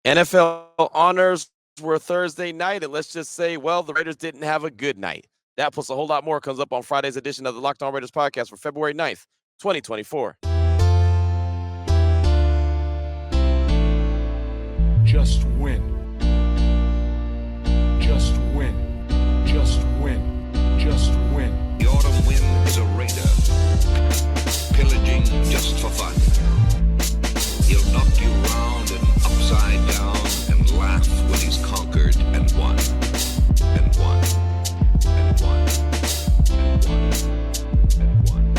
NFL honors were Thursday night, and let's just say, well, the Raiders didn't have a good night. That plus a whole lot more comes up on Friday's edition of the Locked On Raiders podcast for February 9th, 2024. Just win. Just win. Just win. Just win. The autumn wind is a raider, pillaging just for fun. He'll knock you round and upside down and laugh when he's conquered and won. And won. And won. And won. And won.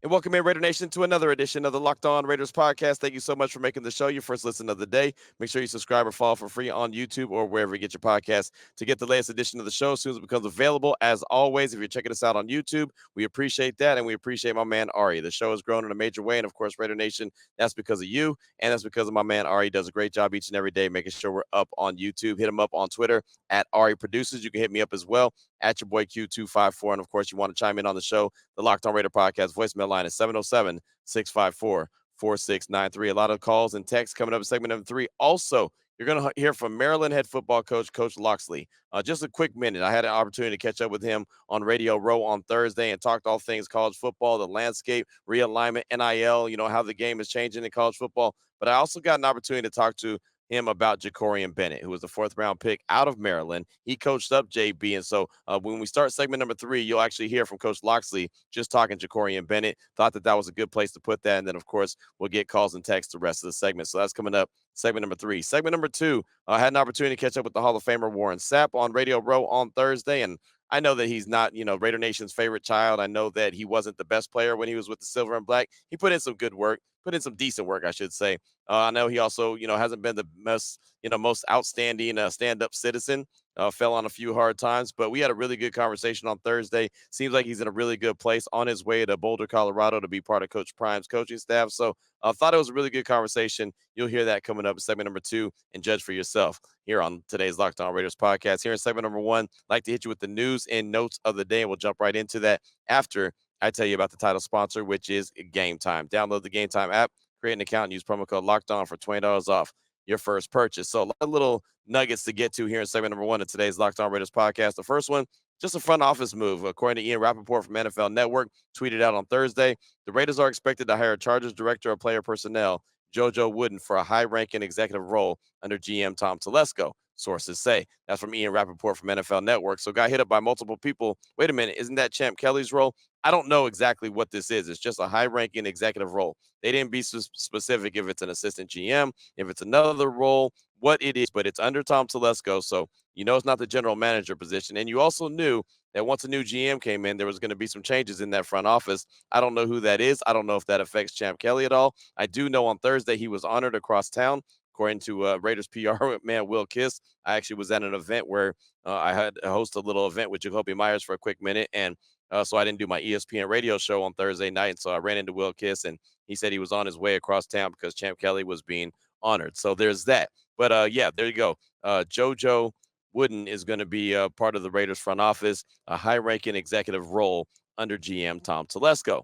And welcome in, Raider Nation, to another edition of the Locked On Raiders podcast. Thank you so much for making the show your first listen of the day. Make sure you subscribe or follow for free on YouTube or wherever you get your podcasts to get the latest edition of the show as soon as it becomes available. As always, if you're checking us out on YouTube, we appreciate that, and we appreciate my man Ari. The show has grown in a major way, and of course, Raider Nation, that's because of you, and that's because of my man Ari. He does a great job each and every day making sure we're up on YouTube. Hit him up on Twitter at Ari Producers. You can hit me up as well at your boy Q254. And of course, you want to chime in on the show, the Locked On Raider podcast voicemail line is 707-654-4693. A lot of calls and texts coming up in segment number 3. Also, you're going to hear from Maryland head football coach, Coach Loxley. Just a quick minute. I had an opportunity to catch up with him on Radio Row on Thursday and talked all things college football, the landscape, realignment, NIL, how the game is changing in college football. But I also got an opportunity to talk to him about Jacorian Bennett, who was the 4th-round pick out of Maryland. He coached up JB, and so when we start segment number 3, you'll actually hear from Coach Loxley just talking Jacorian Bennett. Thought that was a good place to put that, and then, of course, we'll get calls and texts the rest of the segment. So that's coming up, segment number 3. Segment number 2, I had an opportunity to catch up with the Hall of Famer Warren Sapp on Radio Row on Thursday, and I know that he's not, Raider Nation's favorite child. I know that he wasn't the best player when he was with the Silver and Black. He put in some good work, put in some decent work, I should say. I know he also, hasn't been the most outstanding stand-up citizen. Fell on a few hard times, but we had a really good conversation on Thursday. Seems like he's in a really good place on his way to Boulder, Colorado to be part of Coach Prime's coaching staff. So I thought it was a really good conversation. You'll hear that coming up in segment number 2 and judge for yourself here on today's Locked On Raiders podcast. Here in segment number 1, I'd like to hit you with the news and notes of the day, and we'll jump right into that after I tell you about the title sponsor, which is Game Time. Download the Game Time app, create an account, and use promo code Locked On for $20 off your first purchase. So a lot of little nuggets to get to here in segment number 1 of today's Locked On Raiders podcast. The first one, just a front office move. According to Ian Rappaport from NFL Network, tweeted out on Thursday, the Raiders are expected to hire Chargers Director of Player Personnel, JoJo Wooden, for a high-ranking executive role under GM Tom Telesco, sources say. That's from Ian Rappaport from NFL Network. So got hit up by multiple people. Wait a minute, isn't that Champ Kelly's role? I don't know exactly what this is. It's just a high-ranking executive role. They didn't be specific if it's an assistant GM, if it's another role, what it is, but it's under Tom Telesco, so it's not the general manager position. And you also knew that once a new GM came in, there was going to be some changes in that front office. I don't know who that is. I don't know if that affects Champ Kelly at all. I do know on Thursday he was honored across town. According to Raiders PR man Will Kiss, I actually was at an event where I had to host a little event with Jacoby Myers for a quick minute, and so I didn't do my ESPN radio show on Thursday night, and so I ran into Will Kiss, and he said he was on his way across town because Champ Kelly was being honored. So there's that. But, yeah, there you go. JoJo Wooden is going to be part of the Raiders front office, a high-ranking executive role under GM Tom Telesco.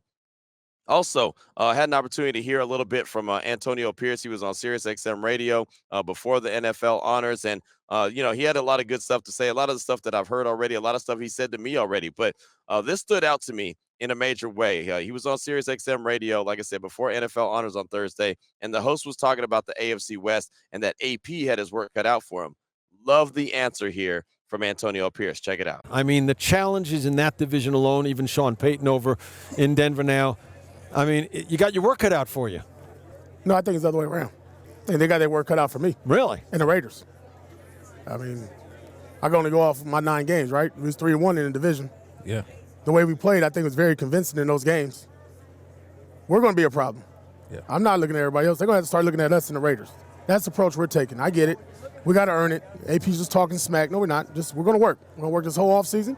Also, I had an opportunity to hear a little bit from Antonio Pierce. He was on SiriusXM Radio before the NFL honors, and he had a lot of good stuff to say, a lot of the stuff that I've heard already, a lot of stuff he said to me already. But this stood out to me in a major way. He was on SiriusXM Radio, like I said, before NFL honors on Thursday, and the host was talking about the AFC West and that AP had his work cut out for him. Love the answer here from Antonio Pierce. Check it out. I mean, the challenges in that division alone, even Sean Payton over in Denver now, I mean, you got your work cut out for you. No, I think it's the other way around. I think they got their work cut out for me. Really? And the Raiders. I mean, I can only go off my 9 games, right? We was 3-1 in the division. Yeah. The way we played, I think, was very convincing in those games. We're going to be a problem. Yeah. I'm not looking at everybody else. They're going to have to start looking at us and the Raiders. That's the approach we're taking. I get it. We got to earn it. AP's just talking smack. No, we're not. We're going to work. We're going to work this whole offseason,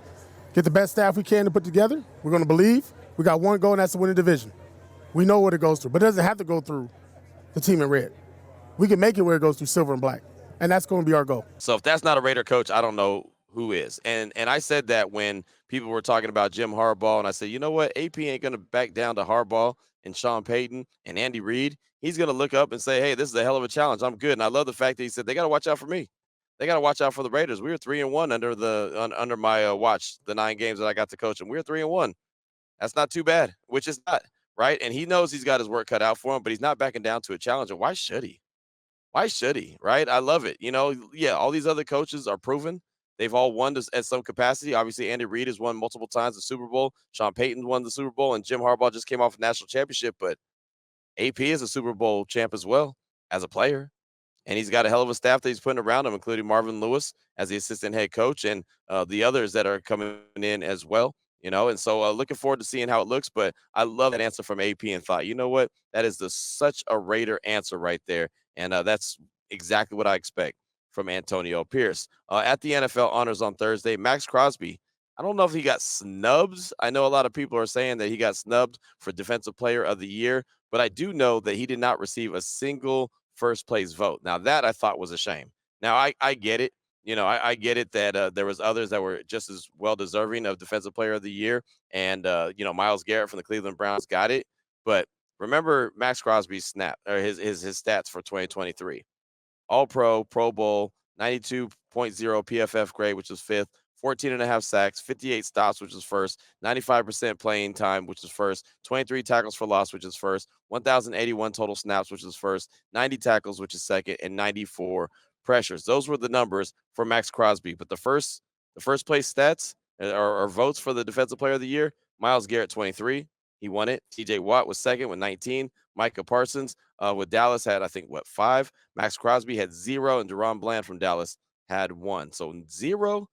get the best staff we can to put together. We're going to believe. We got one goal, and that's to win the division. We know what it goes through, but it doesn't have to go through the team in red. We can make it where it goes through silver and black, and that's going to be our goal. So if that's not a Raider coach, I don't know who is. And I said that when people were talking about Jim Harbaugh, and I said, you know what, AP ain't going to back down to Harbaugh. and Sean Payton and Andy Reid, he's going to look up and say, hey, this is a hell of a challenge. I'm good. And I love the fact that he said they got to watch out for me. They got to watch out for the Raiders. We were 3-1 under my watch, the 9 games that I got to coach, and we were 3-1. That's not too bad, which is not right. And he knows he's got his work cut out for him, but he's not backing down to a challenge. And why should he? Why should he? Right? I love it. Yeah, all these other coaches are proven. They've all won this at some capacity. Obviously, Andy Reid has won multiple times the Super Bowl. Sean Payton won the Super Bowl, and Jim Harbaugh just came off a national championship. But AP is a Super Bowl champ as well as a player. And he's got a hell of a staff that he's putting around him, including Marvin Lewis as the assistant head coach and the others that are coming in as well. And so looking forward to seeing how it looks. But I love that answer from AP and thought, you know what? That is such a Raider answer right there. And that's exactly what I expect from Antonio Pierce. At the NFL Honors on Thursday, Max Crosby, I don't know if he got snubs. I know a lot of people are saying that he got snubbed for Defensive Player of the Year, but I do know that he did not receive a single first place vote. Now, that I thought was a shame. Now, I get it. I get it that there was others that were just as well deserving of Defensive Player of the Year. And, Myles Garrett from the Cleveland Browns got it. But remember Max Crosby's his stats for 2023. All Pro, Pro Bowl, 92.0 PFF grade, which is fifth, 14 and a half sacks, 58 stops, which is first, 95% playing time, which is first, 23 tackles for loss, which is first, 1,081 total snaps, which is first, 90 tackles, which is second, and 94 pressures. Those were the numbers for Max Crosby. But the first place stats or votes for the Defensive Player of the Year, Myles Garrett, 23. He won it. TJ Watt was second with 19. Micah Parsons with Dallas had, I think, 5. Max Crosby had 0, and Deron Bland from Dallas had 1. So 0,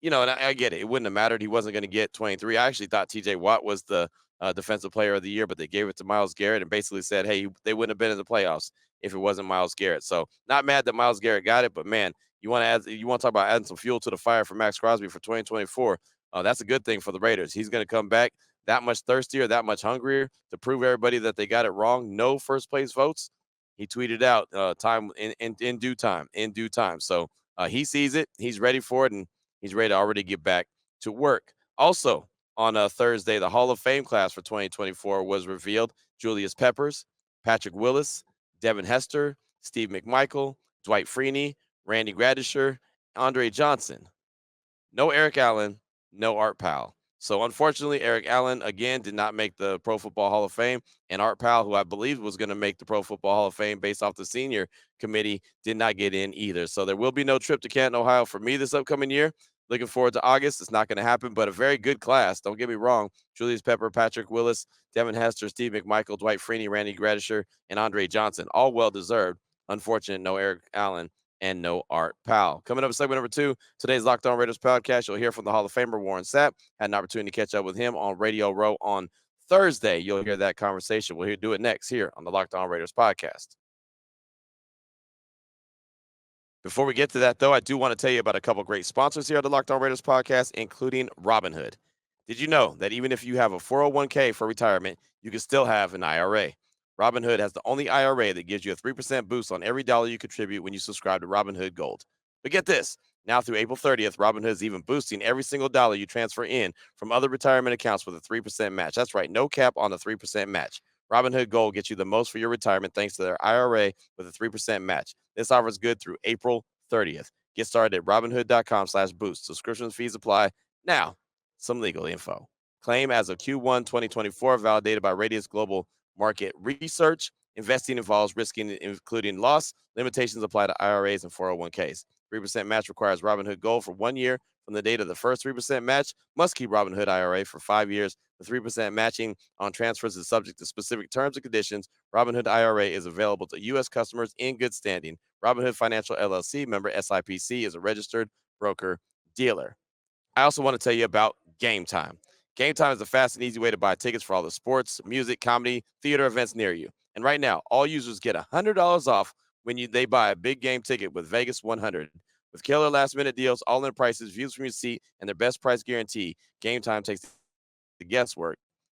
and I get it. It wouldn't have mattered. He wasn't going to get 23. I actually thought TJ Watt was the Defensive Player of the Year, but they gave it to Myles Garrett and basically said, hey, they wouldn't have been in the playoffs if it wasn't Myles Garrett. So not mad that Myles Garrett got it, but man, you want to talk about adding some fuel to the fire for Max Crosby for 2024. That's a good thing for the Raiders. He's going to come back that much thirstier, that much hungrier to prove everybody that they got it wrong. No first place votes. He tweeted out time in due time. So he sees it. He's ready for it, and he's ready to already get back to work. Also, on Thursday, the Hall of Fame class for 2024 was revealed. Julius Peppers, Patrick Willis, Devin Hester, Steve McMichael, Dwight Freeney, Randy Gradisher, Andre Johnson. No Eric Allen, no Art Powell. So unfortunately, Eric Allen, again, did not make the Pro Football Hall of Fame. And Art Powell, who I believe was going to make the Pro Football Hall of Fame based off the senior committee, did not get in either. So there will be no trip to Canton, Ohio for me this upcoming year. Looking forward to August. It's not going to happen, but a very good class. Don't get me wrong. Julius Pepper, Patrick Willis, Devin Hester, Steve McMichael, Dwight Freeney, Randy Gradisher, and Andre Johnson. All well-deserved. Unfortunate, no Eric Allen and no Art Powell. Coming up in segment number 2, today's Locked On Raiders podcast, you'll hear from the Hall of Famer Warren Sapp. Had an opportunity to catch up with him on Radio Row on Thursday. You'll hear that conversation. We'll do it next here on the Locked On Raiders podcast. Before we get to that, though, I do want to tell you about a couple great sponsors here on the Locked On Raiders podcast, including Robinhood. Did you know that even if you have a 401k for retirement, you can still have an IRA? Robinhood has the only IRA that gives you a 3% boost on every dollar you contribute when you subscribe to Robinhood Gold. But get this, now through April 30th, Robinhood is even boosting every single dollar you transfer in from other retirement accounts with a 3% match. That's right, no cap on the 3% match. Robinhood Gold gets you the most for your retirement thanks to their IRA with a 3% match. This offer is good through April 30th. Get started at Robinhood.com/boost. Subscription fees apply. Now, some legal info. Claim as of Q1 2024, validated by Radius Global Market Research. Investing involves risking, including loss. Limitations apply to IRAs and 401ks. 3% match requires Robinhood Gold for 1 year from the date of the first 3% match. Must keep Robinhood IRA for 5 years. The 3% matching on transfers is subject to specific terms and conditions. Robinhood IRA is available to U.S. customers in good standing. Robinhood Financial LLC, member SIPC, is a registered broker dealer. I also want to tell you about Game Time. Game Time is a fast and easy way to buy tickets for all the sports, music, comedy, theater events near you. And right now, all users get $100 off when they buy a big game ticket with Vegas 100. With killer last-minute deals, all-in prices, views from your seat, and their best price guarantee, Game Time takes the guesswork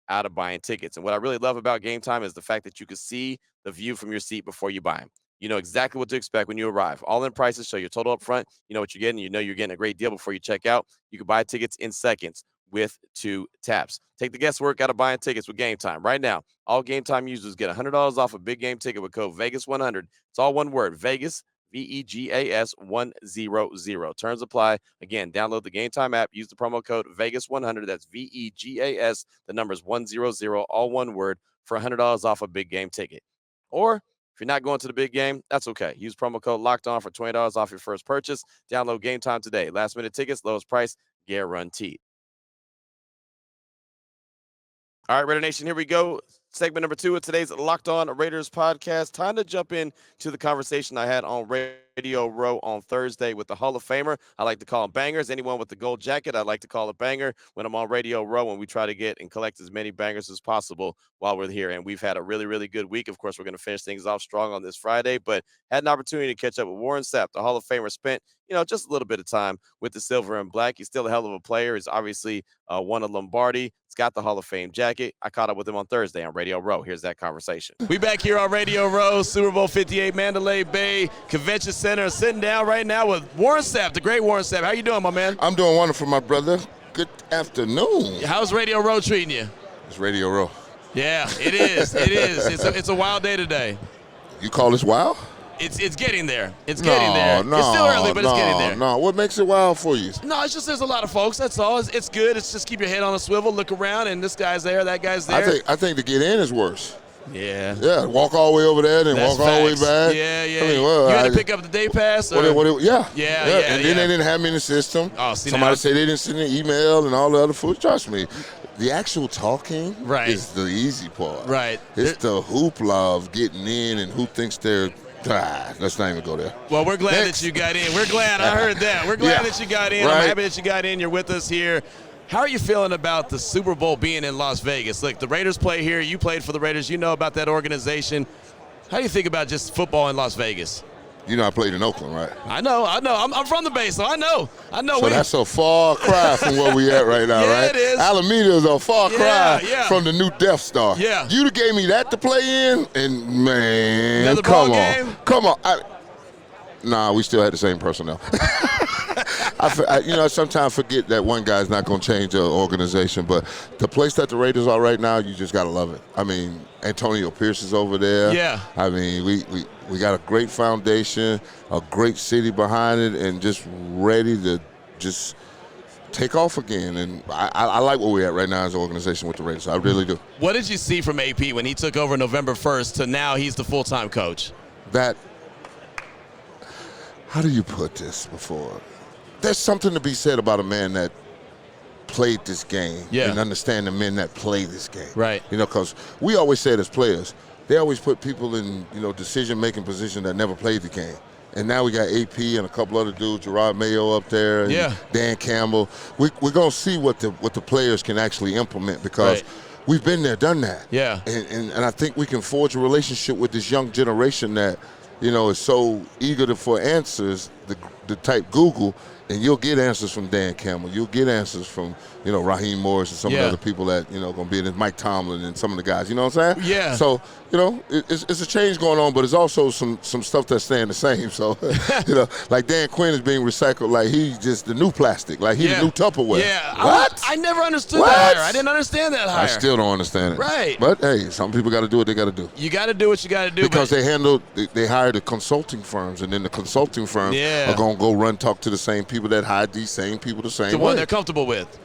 out of buying tickets. And what I really love about Game Time is the fact that you can see the view from your seat before you buy them. You know exactly what to expect when you arrive. All-in prices show your total up front. You know what you're getting. You know you're getting a great deal before you check out. You can buy tickets in seconds. with 2 taps. Take the guesswork out of buying tickets with Game Time. Right now, all Game Time users get $100 off a big game ticket with code VEGAS100. It's all one word, Vegas, VEGAS 100. Terms apply. Again, download the Game Time app. Use the promo code VEGAS100. That's VEGAS, the numbers 100, all one word, for $100 off a big game ticket. Or if you're not going to the big game, that's okay. Use promo code Locked On for $20 off your first purchase. Download Game Time today. Last minute tickets, lowest price, guaranteed. All right, Raider Nation, here we go. Segment number 2 of today's Locked On Raiders podcast. Time to jump in to the conversation I had on Radio Row on Thursday with the Hall of Famer. I like to call them bangers. Anyone with the gold jacket, I like to call a banger when I'm on Radio Row, and we try to get and collect as many bangers as possible while we're here. And we've had a really, really good week. Of course, we're going to finish things off strong on this Friday, but had an opportunity to catch up with Warren Sapp, the Hall of Famer. Spent, just a little bit of time with the silver and black. He's still a hell of a player. He's obviously won a Lombardi. He's got the Hall of Fame jacket. I caught up with him on Thursday on Radio Row. Here's that conversation. We back here on Radio Row, Super Bowl 58, Mandalay Bay Convention Center, sitting down right now with Warren Sapp, the great Warren Sapp. How you doing, my man? I'm doing wonderful, my brother. Good afternoon. How's Radio Row treating you? It's Radio Row. Yeah, it is. It is. It's a wild day today. You call this wild? It's getting there. It's getting there. No, it's still early, but it's getting there. No, what makes it wild for you? No, it's just there's a lot of folks. That's all. It's good. It's just keep your head on a swivel, look around, and this guy's there, that guy's there. I think to get in is worse. Yeah. Yeah, walk all the way over there, then walk all the way back. Yeah. I mean, well, you had to pick up the day pass? Or? Yeah. And then they didn't have me in the system. Oh, see, somebody said they didn't send an email and all the other food. Trust me. The actual talking is the easy part. Right. It's the hoopla of getting in and who thinks they're let's not even go there. Well, we're glad that you got in. We're glad. I heard that. We're glad that you got in. Right. I'm happy that you got in. You're with us here. How are you feeling about the Super Bowl being in Las Vegas? Look, the Raiders play here. You played for the Raiders. You know about that organization. How do you think about just football in Las Vegas? You know I played in Oakland, right? I know. I'm from the Bay, so I know. So that's a far cry from where we at right now, right? It is. Alameda is a far cry from the new Death Star. Yeah. You'd have gave me that to play in, and man, Another come ball on. game? Come on. Nah, we still had the same personnel. I sometimes forget that one guy's not going to change the organization, but the place that the Raiders are right now, you just got to love it. I mean, Antonio Pierce is over there. Yeah. I mean, we got a great foundation, a great city behind it, and just ready to just take off again. And I like where we're at right now as an organization with the Raiders. I really do. What did you see from AP when he took over November 1st to now he's the full-time coach? How do you put this before? There's something to be said about a man that played this game and understand the men that play this game. Right. Because we always say it as players, they always put people in, decision-making position that never played the game. And now we got AP and a couple other dudes, Gerard Mayo up there, and Dan Campbell. We're going to see what the players can actually implement because we've been there, done that. Yeah. And I think we can forge a relationship with this young generation that, is so eager for answers, the type Google, and you'll get answers from Dan Campbell. You'll get answers from, Raheem Morris and some of the other people that, going to be in, Mike Tomlin and some of the guys. You know what I'm saying? Yeah. So, it's a change going on, but it's also some stuff that's staying the same. So, like Dan Quinn is being recycled like he's just the new plastic, like he's the new Tupperware. Yeah. What? I never understood that hire. I didn't understand that hire. I still don't understand it. Right. But, hey, some people got to do what they got to do. You got to do what you got to do. Because they hire the consulting firms, and then the consulting firms are going to go run talk to the same people that hired these same people the same way. The one they're comfortable with.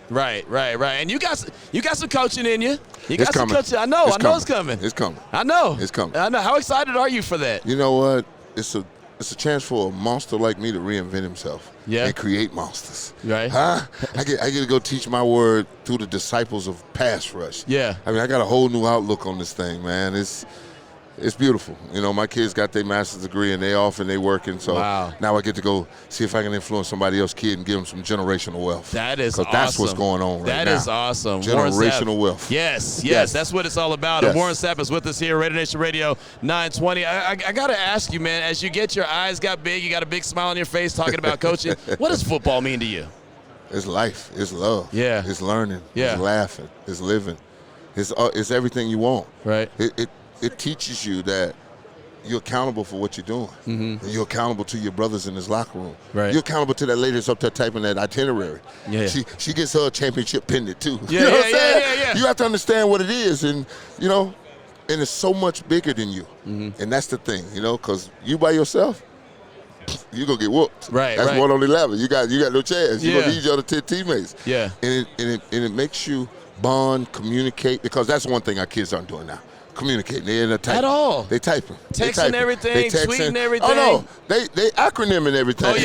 Right. And you got some coaching in you. You got some coaching. I know it's coming. It's coming. I know. It's coming. I know. How excited are you for that? You know what? It's a chance for a monster like me to reinvent himself and create monsters. Right. Huh? I get to go teach my word through the disciples of pass rush. Yeah. I mean, I got a whole new outlook on this thing, man. It's beautiful. My kids got their master's degree and they off and they working. So now I get to go see if I can influence somebody else's kid and give them some generational wealth. That is awesome. Because that's what's going on right now. That is awesome. Generational wealth. Yes. That's what it's all about. Yes. And Warren Sapp is with us here, Raider Nation Radio 920. I got to ask you, man, as you get your eyes got big, you got a big smile on your face talking about coaching, what does football mean to you? It's life. It's love. Yeah. It's learning. Yeah. It's laughing. It's living. It's everything you want. Right. It teaches you that, you're accountable for what you're doing. And you're accountable to your brothers in this locker room. Right. You're accountable to that lady that's up there typing that itinerary. Yeah. She gets her championship pendant too. Yeah, You know what I'm yeah, saying? yeah. You have to understand what it is, and and it's so much bigger than you. And that's the thing, because you by yourself, you're going to get whooped. Right, That's right. 1 on 11. You got no chance. You're Yeah. going to need your other 10 teammates. Yeah. And it makes you bond, communicate, because that's one thing our kids aren't doing now. Communicating. They're in a type. At all. They typing. Texting everything, tweeting everything. Oh, no. They acronyming everything. Oh, yeah.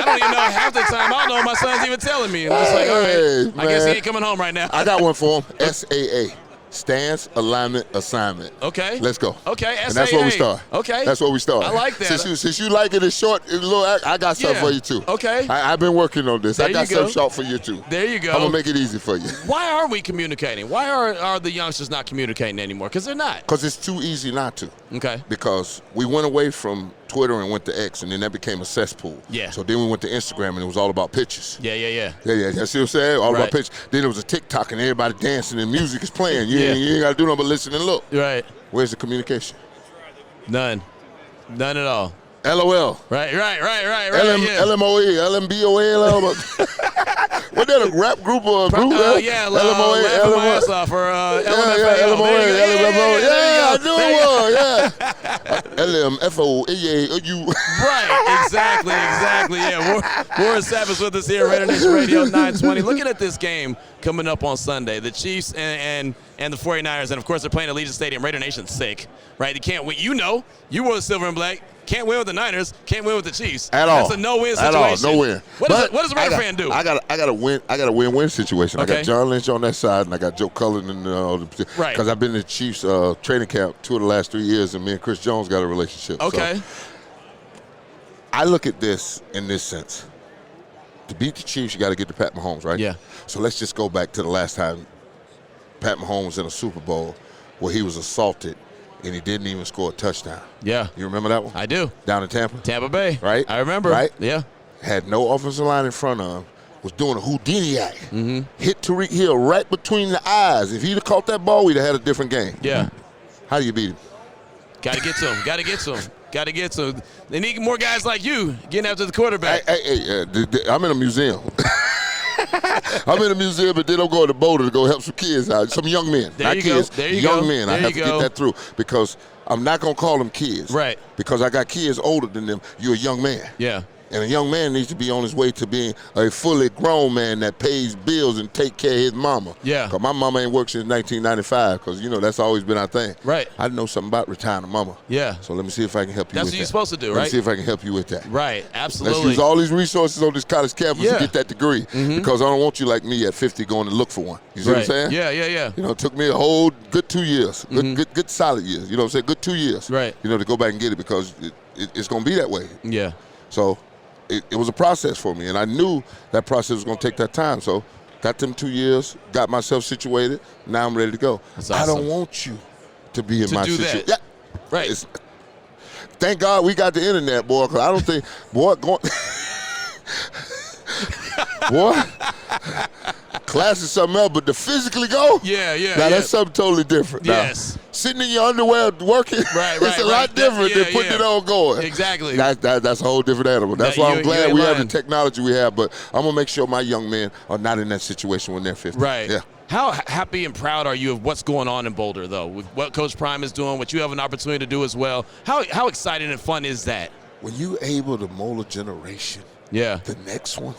I don't even know half the time. I don't know what my son's even telling me. I'm just like, all right, Hey, I guess he man. ain't coming home right now. I got one for them. SAA. Stance, alignment, assignment. Okay. Let's go. Okay, And that's where we SAA. start. Okay. That's where we start. I like that. Since you like it in short, I got something Yeah. for you too. Okay. I've been working on this. There I got you go. something short for you too. There you go. I'm gonna make it easy for you. Why are we communicating? Why are the youngsters not communicating anymore? Because they're not. Because it's too easy not to. Okay. Because we went away from Twitter and went to X, and then that became a cesspool. Yeah. So then we went to Instagram, and it was all about pictures. Yeah. Yeah. You see what I'm saying? All Right. about pictures. Then there was a TikTok, and everybody dancing, and music is playing. You Yeah. ain't got to do nothing but listen and look. Right. Where's the communication? None at all. LOL. Right. LMOE, LMBOA, What that, a rap group or a group? Yeah, LMOA, laughing my ass off for LMFAO. LMOA, There you go. LMFAO. Yeah, I There knew it was, LMFO, you. Right, exactly. Yeah, Warren Sapp is with us here, Raider Nation Radio 920. Looking at this game coming up on Sunday, the Chiefs and the 49ers, and of course they're playing at Allegiant Stadium. Raider Nation's sick, right? They can't win. You wore the silver and black. Can't win with the Niners. Can't win with the Chiefs. At all. That's a no-win situation. At all, no win. What does a Raider fan do? I got a win. I got a win-win situation. Okay. I got John Lynch on that side, and I got Joe Cullen and Right. Because I've been in the Chiefs training camp 2 of the last 3 years, and me and Chris Jones got a relationship. Okay. So I look at this in this sense. To beat the Chiefs, you got to get to Pat Mahomes, right? Yeah. So let's just go back to the last time Pat Mahomes was in a Super Bowl where he was assaulted and he didn't even score a touchdown. Yeah. You remember that one? I do. Down in Tampa? Tampa Bay. Right? I remember. Right? Yeah. Had no offensive line in front of him, was doing a Houdini act. Hit Tariq Hill right between the eyes. If he'd have caught that ball, we'd have had a different game. Yeah. How do you beat him? Got to get to him. They need more guys like you getting after the quarterback. I'm in a museum. I'm in a museum, but then I'm going to Boulder to go help some kids out. Some young men, There not you kids, go. There you young go. men. I There have you to go. get that through because I'm not going to call them kids. Right. Because I got kids older than them. You're a young man. Yeah. And a young man needs to be on his way to being a fully grown man that pays bills and take care of his mama. Yeah. Because my mama ain't worked since 1995 because, that's always been our thing. Right. I know something about retiring a mama. Yeah. So let me see if I can help you That's with what that. you're supposed to do, Let right? me see if I can help you with that. Right. Absolutely. Let's use all these resources on this college campus Yeah. to get that degree because I don't want you like me at 50 going to look for one. You see what I'm saying? Yeah. It took me a whole good 2 years, good solid years. You know what I'm saying? Good 2 years. Right. To go back and get it because it's going to be that way. Yeah. So it was a process for me, and I knew that process was going to take that time. So got them 2 years, got myself situated. Now I'm ready to go. That's I awesome. don't want you to be in To my do situation. that. Yeah. Right. Thank God we got the internet, boy, because I don't think, boy, class is something else, but to physically go, Yeah. now that's something totally different. Yes. Now, sitting in your underwear working, Right, it's a lot different than putting it on going. Exactly. That's a whole different animal. That's That why you- I'm glad you ain't we have the lying. technology we have, but I'm going to make sure my young men are not in that situation when they're 50. Right. Yeah. How happy and proud are you of what's going on in Boulder, though, with what Coach Prime is doing, what you have an opportunity to do as well? How exciting and fun is that? When you're able to mold a generation, Yeah. the next one,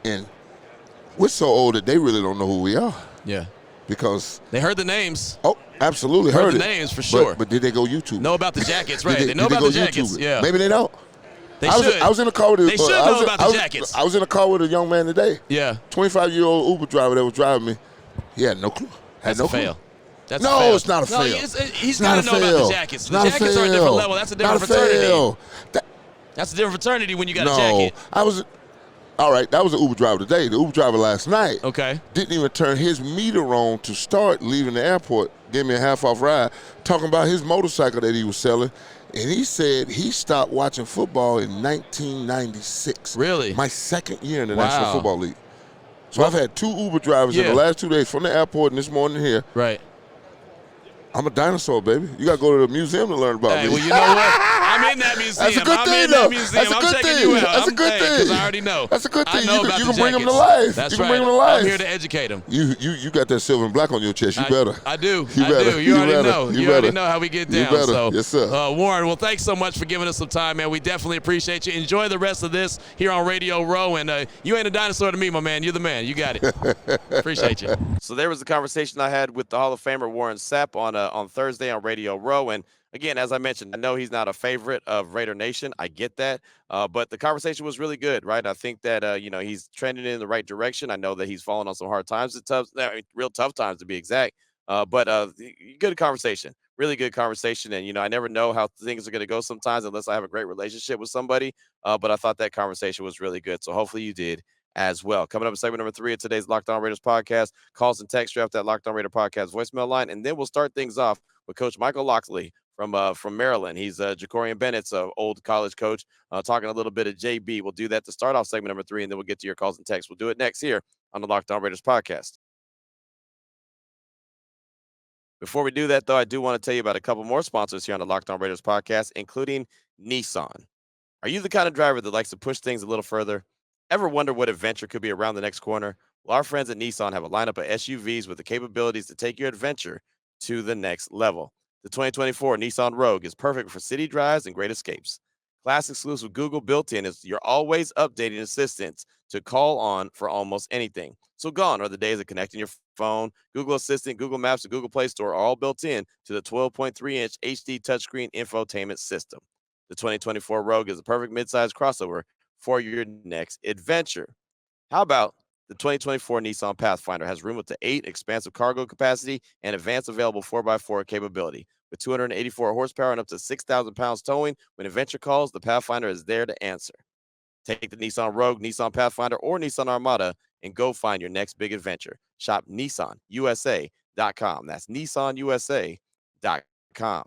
and we're so old that they really don't know who we are Yeah. because They heard the names. oh, absolutely Heard heard the it. names for sure. But did they go YouTube? Know about the jackets, Did right? They know did about go the jackets. YouTube it? Yeah. Maybe they don't. They I should. was in a car with They should know about the jackets. I was in a car with a young man today. Yeah. 25-year-old Uber driver that was driving me. He had no clue. That's a fail. That's No, a fail. it's not a fail. He's not got to a know about fail. the jackets. It's The not a jackets are a fail. different level. That's a different Not fraternity. fail. That's a different fraternity when you got No, a jacket. all right, that was an Uber driver today. The Uber driver last night Okay. didn't even turn his meter on to start leaving the airport, gave me a half-off ride, talking about his motorcycle that he was selling. And he said he stopped watching football in 1996. Really? My second year in the Wow. National Football League. So I've had two Uber drivers in Yeah. the last 2 days from the airport and this morning here. Right. I'm a dinosaur, baby. You got to go to the museum to learn about Hey, me. well, you know what? I'm in that museum. That's a good I'm thing, in though. that museum. That's a I'm good checking thing. you out. That's a good thing. Because I already know. That's a good thing. I know You about can the bring them to jackets. life. That's you can right. bring them to life. I'm here to educate them. You got that silver and black on your chest. You better. I do. You better. I do. You already better. know. You better. already know how we get You down. better. So, Yes, sir. Warren, well, thanks so much for giving us some time, man. We definitely appreciate you. Enjoy the rest of this here on Radio Row. And you ain't a dinosaur to me, my man. You're the man. You got it. Appreciate you. So there was the conversation I had with the Hall of Famer Warren Sapp on Thursday on Radio Row. And again, as I mentioned, I know he's not a favorite of Raider Nation. I get that. But the conversation was really good, right? I think that, he's trending in the right direction. I know that he's fallen on some hard times, real tough times to be exact. But good conversation, really good conversation. And, I never know how things are going to go sometimes unless I have a great relationship with somebody. But I thought that conversation was really good. So hopefully you did as well. Coming up in segment number 3 of today's Locked On Raiders podcast, calls and text draft that Locked On Raider podcast voicemail line. And then we'll start things off with Coach Michael Loxley from Maryland. He's Jacorian Bennett's old college coach, talking a little bit of JB. We'll do that to start off segment number 3, and then we'll get to your calls and texts. We'll do it next here on the Locked On Raiders podcast. Before we do that, though, I do want to tell you about a couple more sponsors here on the Locked On Raiders podcast, including Nissan. Are you the kind of driver that likes to push things a little further? Ever wonder what adventure could be around the next corner? Well, our friends at Nissan have a lineup of SUVs with the capabilities to take your adventure to the next level. The 2024 Nissan Rogue is perfect for city drives and great escapes. Class exclusive Google built-in is your always updating assistant to call on for almost anything. So gone are the days of connecting your phone. Google Assistant, Google Maps, and Google Play Store are all built in to the 12.3-inch HD touchscreen infotainment system. The 2024 Rogue is a perfect midsize crossover for your next adventure. How about the 2024 Nissan Pathfinder has room up to 8 expansive cargo capacity and advanced available 4x4 capability. With 284 horsepower and up to 6,000 pounds towing, when adventure calls, the Pathfinder is there to answer. Take the Nissan Rogue, Nissan Pathfinder, or Nissan Armada and go find your next big adventure. Shop NissanUSA.com. That's NissanUSA.com.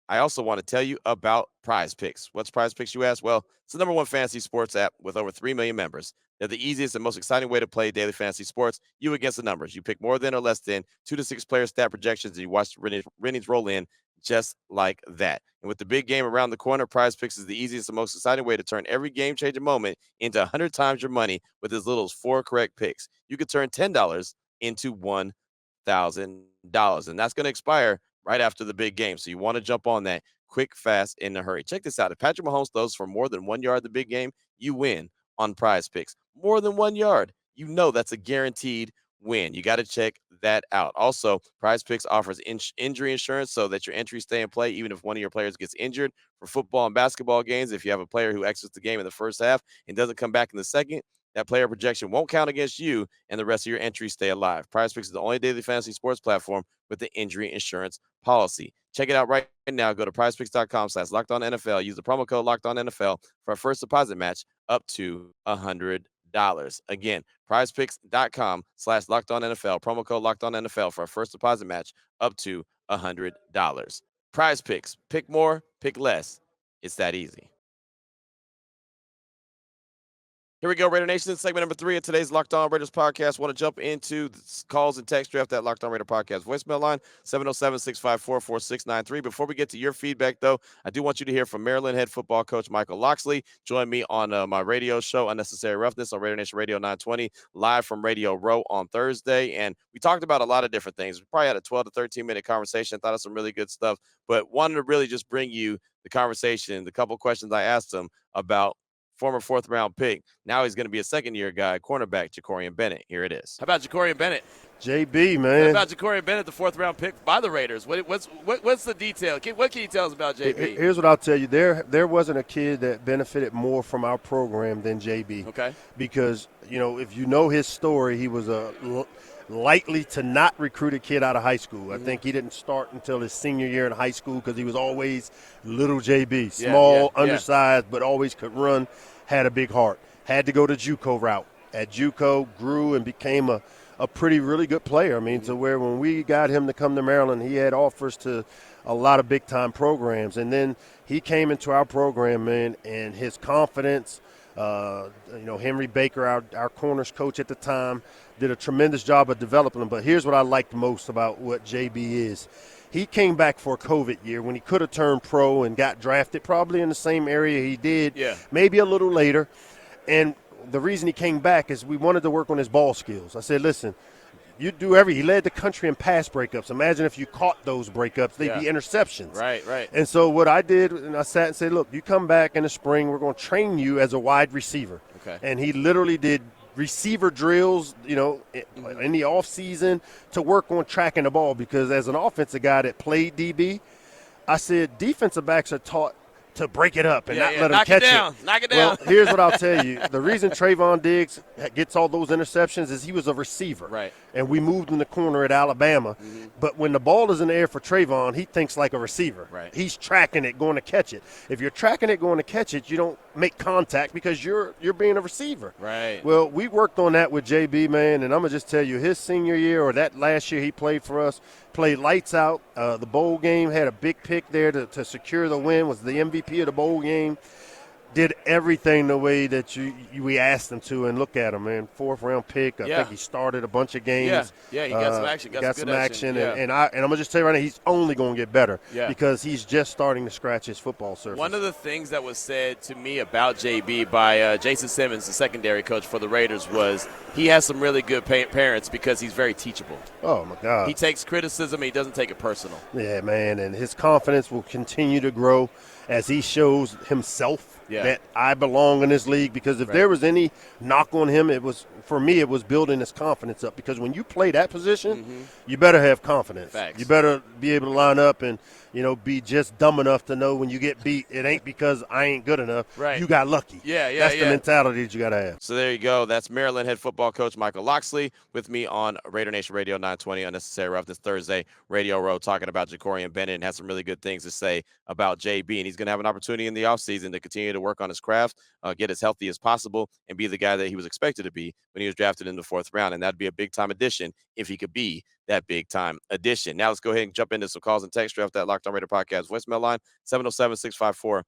I also want to tell you about Prize Picks. What's Prize Picks, you ask? Well, it's the number one fantasy sports app with over 3 million members. They're the easiest and most exciting way to play daily fantasy sports. You against the numbers. You pick more than or less than 2 to 6 player stat projections, and you watch the winnings roll in just like that. And with the big game around the corner, Prize Picks is the easiest and most exciting way to turn every game-changing moment into 100 times your money with as little as 4 correct picks. You could turn $10 into $1,000, and that's going to expire right after the big game. So you want to jump on that quick, fast, in a hurry. Check this out. If Patrick Mahomes throws for more than 1 yard in the big game, you win on Prize Picks. More than 1 yard, that's a guaranteed win. You got to check that out. Also, Prize Picks offers injury insurance so that your entries stay in play even if one of your players gets injured. For football and basketball games, if you have a player who exits the game in the first half and doesn't come back in the second, that player projection won't count against you, and the rest of your entries stay alive. Prize Picks is the only daily fantasy sports platform with the injury insurance policy. Check it out right now. Go to prizepicks.com/LockedOnNFL. Use the promo code LockedOnNFL for a first deposit match up to $100. Again, prizepicks.com/LockedOnNFL. Promo code LockedOnNFL for a first deposit match up to $100. Prize Picks. Pick more, pick less. It's that easy. Here we go, Raider Nation. Segment number 3 of today's Locked On Raiders podcast. Want to jump into the calls and text draft that Locked On Raider podcast voicemail line, 707-654-4693. Before we get to your feedback, though, I do want you to hear from Maryland head football coach Michael Loxley. Join me on my radio show, Unnecessary Roughness, on Raider Nation Radio 920, live from Radio Row on Thursday. And we talked about a lot of different things. We probably had a 12 to 13-minute conversation. Thought of some really good stuff, but wanted to really just bring you the conversation, the couple questions I asked him about former 4th-round pick. Now he's going to be a second-year guy, cornerback Jacorian Bennett. Here it is. How about Jacorian Bennett? JB, man. How about Jacorian Bennett, the 4th-round pick by the Raiders? What's the detail? What can you tell us about JB? Here's what I'll tell you. There wasn't a kid that benefited more from our program than JB. Okay. Because, if you know his story, he was a likely to not recruit a kid out of high school. I think he didn't start until his senior year in high school because he was always little JB, small, undersized, but always could run, had a big heart. Had to go the JUCO route. At JUCO, grew and became a really good player. I mean, to where when we got him to come to Maryland, he had offers to a lot of big-time programs. And then he came into our program, man, and his confidence, Henry Baker, our corners coach at the time, did a tremendous job of developing him. But here's what I liked most about what JB is. He came back for a COVID year when he could have turned pro and got drafted probably in the same area he did, maybe a little later. And the reason he came back is we wanted to work on his ball skills. I said, listen, you do he led the country in pass breakups. Imagine if you caught those breakups, they'd be interceptions. Right. And so what I did, and I sat and said, look, you come back in the spring, we're going to train you as a wide receiver. Okay. And he literally did receiver drills, in the off season to work on tracking the ball, because as an offensive guy that played DB, I said defensive backs are taught to break it up and not let them catch it. Knock it down. Well, here's what I'll tell you. The reason Trayvon Diggs gets all those interceptions is he was a receiver. Right. And we moved in the corner at Alabama. Mm-hmm. But when the ball is in the air for Trayvon, he thinks like a receiver. Right. He's tracking it, going to catch it. If you're tracking it, going to catch it, you don't make contact because you're being a receiver. Right. Well, we worked on that with JB, man, and I'm going to just tell you, his senior year or that last year he played for us, played lights out. The bowl game, had a big pick there to secure the win, was the MVP of the bowl game. Did everything the way that we asked him to, and look at him, man. 4th-round pick. I think he started a bunch of games. Yeah, he got some action. Got some action. Yeah. And I'm going to just tell you right now, he's only going to get better because he's just starting to scratch his football surface. One of the things that was said to me about JB by Jason Simmons, the secondary coach for the Raiders, was he has some really good parents because he's very teachable. Oh, my God. He takes criticism. He doesn't take it personal. Yeah, man, and his confidence will continue to grow as he shows himself that I belong in this league, because if there was any knock on him, it was building his confidence up, because when you play that position, you better have confidence. Facts. You better be able to line up and, be just dumb enough to know when you get beat, it ain't because I ain't good enough. Right. You got lucky. That's the mentality that you got to have. So there you go. That's Maryland head football coach Michael Loxley with me on Raider Nation Radio 920 Unnecessary Rough this Thursday, Radio Row, talking about Jacorian Bennett, and has some really good things to say about JB. And he's going to have an opportunity in the offseason to continue to work on his craft, get as healthy as possible, and be the guy that he was expected to be when he was drafted in the 4th round. And that'd be a big-time addition if he could be that big-time addition. Now let's go ahead and jump into some calls and text off that Locked On Raider podcast voicemail line, 707-654-4693.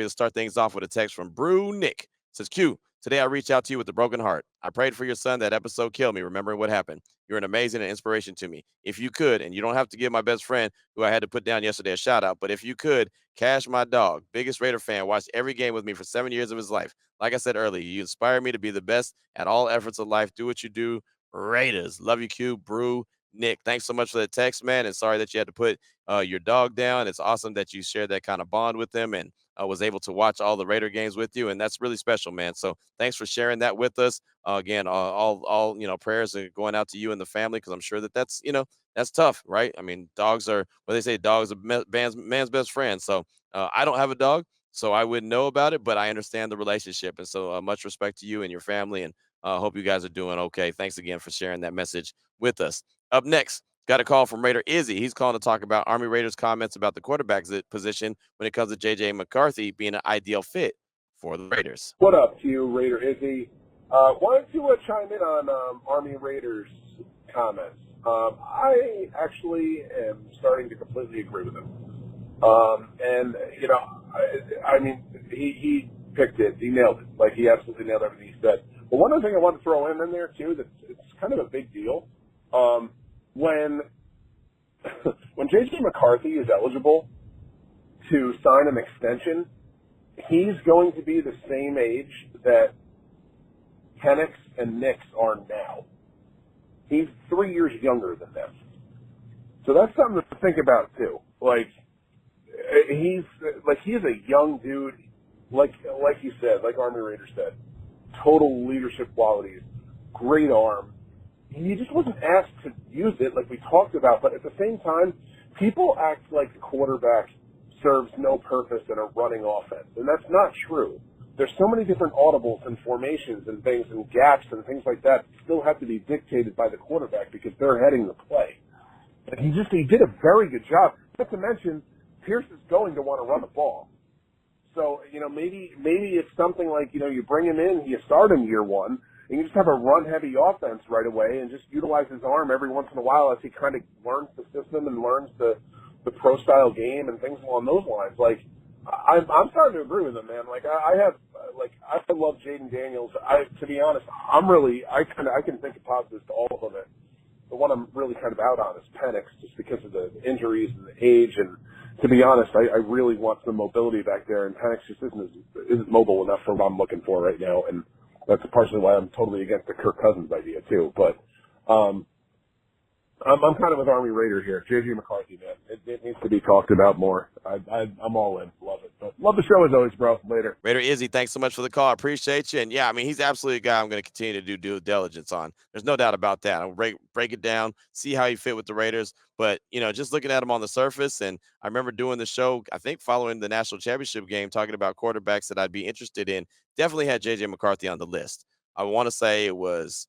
Let's start things off with a text from Brew Nick. It says, Q, today I reached out to you with a broken heart. I prayed for your son. That episode killed me, remembering what happened. You're an amazing and inspiration to me. If you could, and you don't have to give my best friend, who I had to put down yesterday, a shout out, but if you could, Cash, my dog, biggest Raider fan, watched every game with me for 7 years of his life. Like I said earlier, you inspire me to be the best at all efforts of life. Do what you do, Raiders. Love you, Q. Brew Nick. Thanks so much for that text, man, and sorry that you had to put your dog down. It's awesome that you shared that kind of bond with him and was able to watch all the Raider games with you, and that's really special, man. So thanks for sharing that with us. Again, all prayers are going out to you and the family, because I'm sure that's tough, right? I mean, dogs are, what they say, dogs are man's best friend. So I don't have a dog, so I wouldn't know about it, but I understand the relationship, and so much respect to you and your family, and hope you guys are doing okay. Thanks again for sharing that message with us. Up next, got a call from Raider Izzy. He's calling to talk about Army Raiders' comments about the quarterback position when it comes to J.J. McCarthy being an ideal fit for the Raiders. What up, Q? Raider Izzy. Wanted to chime in on Army Raiders' comments. I actually am starting to completely agree with him. He picked it. He nailed it. Like, he absolutely nailed everything he said. But one other thing I want to throw in there, too, that's it's kind of a big deal. When J.J. McCarthy is eligible to sign an extension, he's going to be the same age that Penix and Nix are now. He's 3 years younger than them. So that's something to think about, too. He's a young dude, like you said, like Army Raider said, total leadership qualities, great arm. He just wasn't asked to use it like we talked about, but at the same time, people act like the quarterback serves no purpose in a running offense, and that's not true. There's so many different audibles and formations and things and gaps and things like that still have to be dictated by the quarterback because they're heading the play. And he did a very good job. Not to mention, Pierce is going to want to run the ball. So, maybe it's something like, you bring him in, you start him year one, and you just have a run-heavy offense right away and just utilize his arm every once in a while as he kind of learns the system and learns the pro-style game and things along those lines. I'm starting to agree with him, man. I have like I love Jaden Daniels. To be honest, I can think of positives to all of them. The one I'm really kind of out on is Penix, just because of the injuries and the age. And to be honest, I really want some mobility back there, and Penix just isn't mobile enough for what I'm looking for right now. And that's partially why I'm totally against the Kirk Cousins idea too. But I'm kind of with Army Raider here. J.J. McCarthy, man. It needs to be talked about more. I'm all in. Love it. But love the show as always, bro. Later. Raider Izzy, thanks so much for the call. I appreciate you. And yeah, I mean, he's absolutely a guy I'm going to continue to do due diligence on. There's no doubt about that. I'll break it down, see how he fit with the Raiders. But, just looking at him on the surface, and I remember doing the show, I think following the national championship game, talking about quarterbacks that I'd be interested in, definitely had J.J. McCarthy on the list. I want to say it was,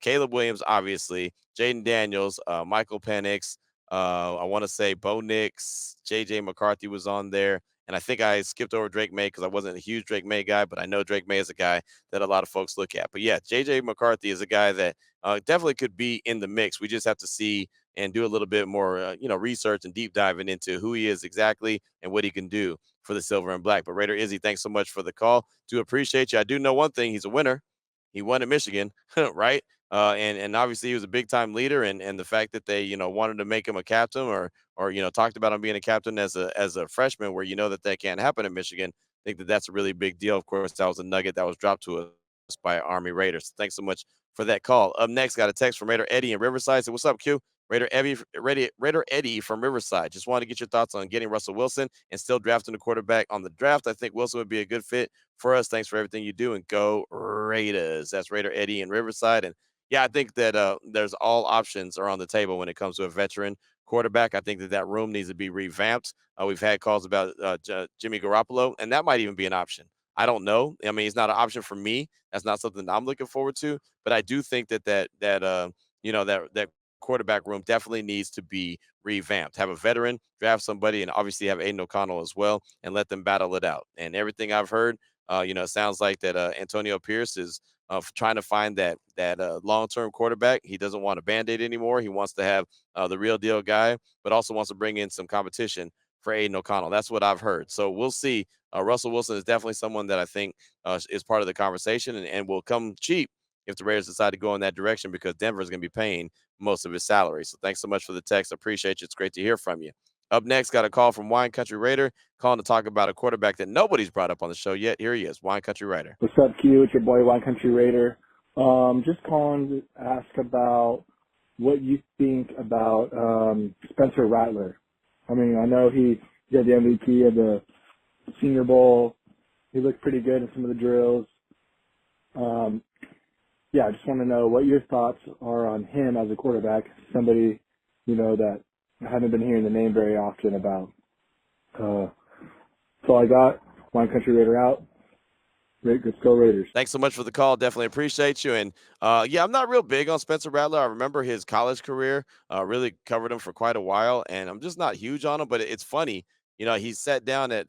Caleb Williams, obviously, Jaden Daniels, Michael Penix, I want to say Bo Nix, J.J. McCarthy was on there. And I think I skipped over Drake May because I wasn't a huge Drake May guy, but I know Drake May is a guy that a lot of folks look at. But yeah, J.J. McCarthy is a guy that definitely could be in the mix. We just have to see and do a little bit more, research and deep diving into who he is exactly and what he can do for the silver and black. But Raider Izzy, thanks so much for the call. Do appreciate you. I do know one thing: he's a winner. He won at Michigan, right? And obviously he was a big time leader, and the fact that they wanted to make him a captain or talked about him being a captain as a freshman, where that can't happen in Michigan. I think that that's a really big deal. Of course, that was a nugget that was dropped to us by Army Raiders. Thanks so much for that call. Up next, got a text from Raider Eddie in Riverside. So what's up, Q? Raider Eddie from Riverside. Just wanted to get your thoughts on getting Russell Wilson and still drafting a quarterback on the draft. I think Wilson would be a good fit for us. Thanks for everything you do, and go Raiders. That's Raider Eddie in Riverside. And yeah, I think that there's all options are on the table when it comes to a veteran quarterback. I think that room needs to be revamped. We've had calls about Jimmy Garoppolo, and that might even be an option. I don't know. I mean, it's not an option for me. That's not something I'm looking forward to. But I do think that quarterback room definitely needs to be revamped. Have a veteran, draft somebody, and obviously have Aiden O'Connell as well, and let them battle it out. And everything I've heard, it sounds like that Antonio Pierce is trying to find that long-term quarterback. He doesn't want a Band-Aid anymore. He wants to have the real deal guy, but also wants to bring in some competition for Aiden O'Connell. That's what I've heard. So we'll see. Russell Wilson is definitely someone that I think is part of the conversation and will come cheap if the Raiders decide to go in that direction, because Denver is going to be paying most of his salary. So thanks so much for the text. I appreciate you. It's great to hear from you. Up next, got a call from Wine Country Raider, calling to talk about a quarterback that nobody's brought up on the show yet. Here he is, Wine Country Raider. What's up, Q? It's your boy, Wine Country Raider. Just calling to ask about what you think about Spencer Rattler. I mean, I know he got the MVP of the Senior Bowl. He looked pretty good in some of the drills. I just want to know what your thoughts are on him as a quarterback, somebody, that I haven't been hearing the name very often about. That's all I got. Wine Country Raider out. Let's go Raiders. Thanks so much for the call. Definitely appreciate you. And I'm not real big on Spencer Rattler. I remember his college career, really covered him for quite a while, and I'm just not huge on him. But it's funny, he sat down at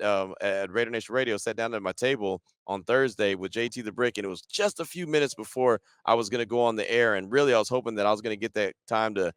Raider Nation Radio, sat down at my table on Thursday with JT the Brick, and it was just a few minutes before I was going to go on the air. And really, I was hoping that I was going to get that time to,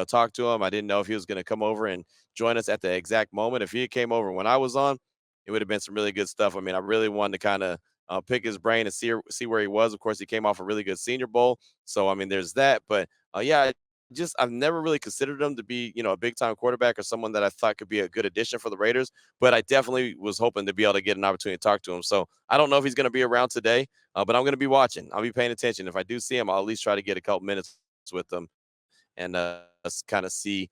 talk to him. I didn't know if he was going to come over and join us at the exact moment. If he came over when I was on, it would have been some really good stuff. I mean, I really wanted to kind of pick his brain and see where he was. Of course, he came off a really good Senior Bowl, so I mean, there's that. But I've never really considered him to be, a big time quarterback or someone that I thought could be a good addition for the Raiders. But I definitely was hoping to be able to get an opportunity to talk to him. So I don't know if he's going to be around today, but I'm going to be watching. I'll be paying attention. If I do see him, I'll at least try to get a couple minutes with him and kind of see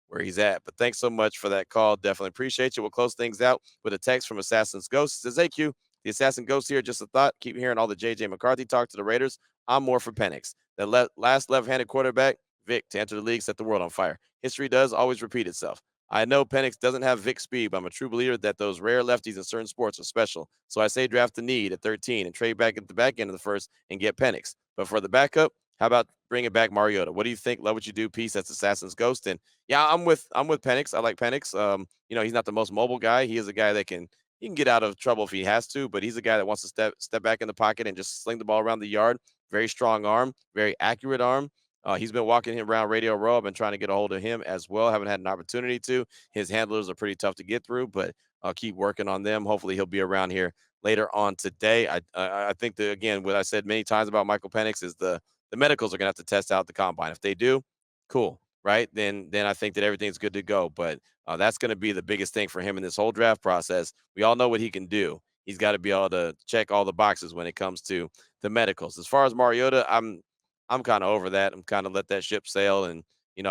where he's at. But thanks so much for that call. Definitely appreciate you. We'll close things out with a text from Assassin's Ghost. It says, "Hey, Q, the Assassin Ghost here. Just a thought. Keep hearing all the J.J. McCarthy talk to the Raiders. I'm more for Penix. The last left-handed quarterback, Vic, to enter the league, set the world on fire. History does always repeat itself. I know Penix doesn't have Vic speed, but I'm a true believer that those rare lefties in certain sports are special. So I say draft the need at 13 and trade back at the back end of the first and get Penix. But for the backup, how about bringing back Mariota? What do you think? Love what you do. Peace. That's Assassin's Ghost." And yeah, I'm with Penix. I like Penix. He's not the most mobile guy. He is a guy that he can get out of trouble if he has to, but he's a guy that wants to step back in the pocket and just sling the ball around the yard. Very strong arm, very accurate arm. He's been walking him around Radio Row. I've been trying to get a hold of him as well. Haven't had an opportunity to. His handlers are pretty tough to get through, but I'll keep working on them. Hopefully he'll be around here later on today. I think that, again, what I said many times about Michael Penix is the medicals are going to have to test out the combine. If they do, cool, right? Then I think that everything's good to go. But that's going to be the biggest thing for him in this whole draft process. We all know what he can do. He's got to be able to check all the boxes when it comes to the medicals. As far as Mariota, I'm kind of over that. I'm kind of let that ship sail, and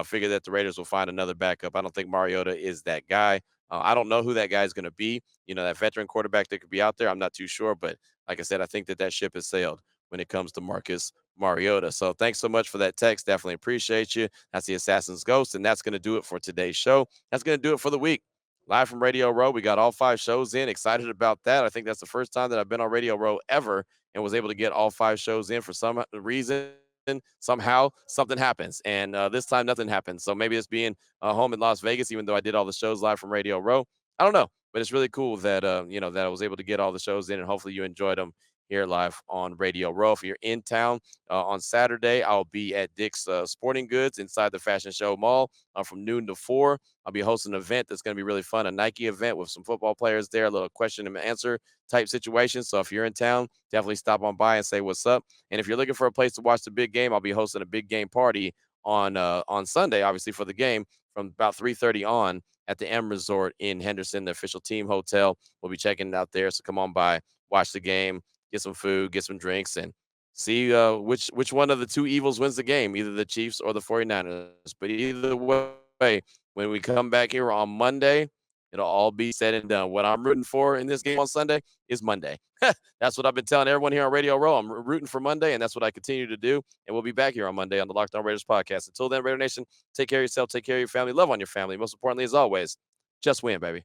figure that the Raiders will find another backup. I don't think Mariota is that guy. I don't know who that guy is going to be. That veteran quarterback that could be out there. I'm not too sure, but like I said, I think that ship has sailed when it comes to Marcus Mariota. So thanks so much for that text. Definitely appreciate you. That's the Assassin's Ghost, and that's going to do it for today's show. That's going to do it for the week. Live from Radio Row, we got all 5 shows in. Excited about that. I think that's the first time that I've been on Radio Row ever and was able to get all 5 shows in for some reason. Somehow something happens, and this time nothing happens. So maybe it's being home in Las Vegas, even though I did all the shows live from Radio Row. I don't know, but it's really cool that that I was able to get all the shows in, and hopefully you enjoyed them here live on Radio Row. If you're in town on Saturday, I'll be at Dick's Sporting Goods inside the Fashion Show Mall from noon to 4. I'll be hosting an event that's going to be really fun, a Nike event with some football players there, a little question and answer type situation. So if you're in town, definitely stop on by and say what's up. And if you're looking for a place to watch the big game, I'll be hosting a big game party on Sunday, obviously for the game, from about 3:30 on at the M Resort in Henderson, the official team hotel. We'll be checking it out there. So come on by, watch the game, get some food, get some drinks, and see which one of the two evils wins the game, either the Chiefs or the 49ers. But either way, when we come back here on Monday, it'll all be said and done. What I'm rooting for in this game on Sunday is Monday. That's what I've been telling everyone here on Radio Row. I'm rooting for Monday, and that's what I continue to do. And we'll be back here on Monday on the Locked On Raiders podcast. Until then, Raider Nation, take care of yourself, take care of your family, love on your family. Most importantly, as always, just win, baby.